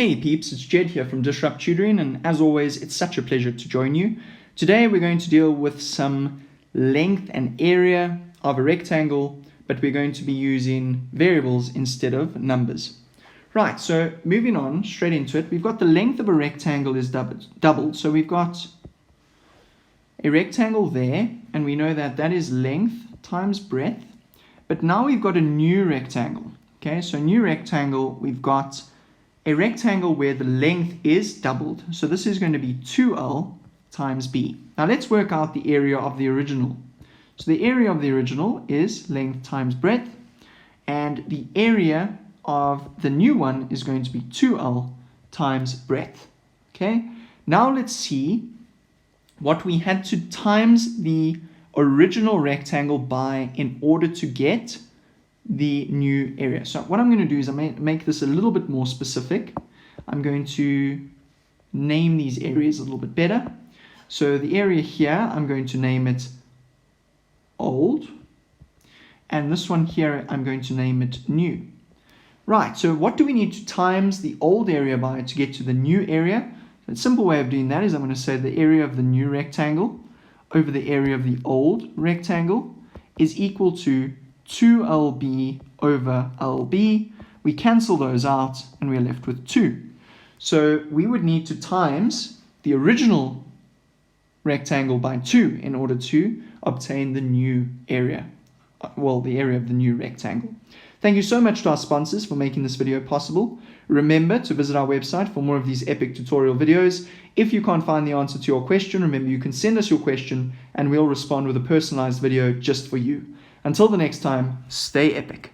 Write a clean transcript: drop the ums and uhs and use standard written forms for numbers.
Hey peeps, it's Jedd here from Disrupt Tutoring, and as always, it's such a pleasure to join you. Today we're going to deal with some length and area of a rectangle, but we're going to be using variables instead of numbers. Right, so moving on straight into it, we've got the length of a rectangle is doubled. So we've got a rectangle there, and we know that that is length times breadth. But now we've got a new rectangle. Okay, so new rectangle, we've got a rectangle where the length is doubled. So this is going to be 2L times B. Now let's work out the area of the original. So the area of the original is length times breadth, and the area of the new one is going to be 2L times breadth. Okay, now let's see what we had to times the original rectangle by in order to get the new area. So what I'm going to do is I'm going to make this a little bit more specific. I'm going to name these areas a little bit better. So the area here, I'm going to name it old, and this one here I'm going to name it new. Right, so what do we need to times the old area by to get to the new area? A simple way of doing that is I'm going to say the area of the new rectangle over the area of the old rectangle is equal to 2LB over LB. We cancel those out and we're left with 2. So we would need to times the original rectangle by 2 in order to obtain the new area, well, the area of the new rectangle. Thank you so much to our sponsors for making this video possible. Remember to visit our website for more of these epic tutorial videos. If you can't find the answer to your question, remember you can send us your question and we'll respond with a personalized video just for you. Until the next time, stay epic.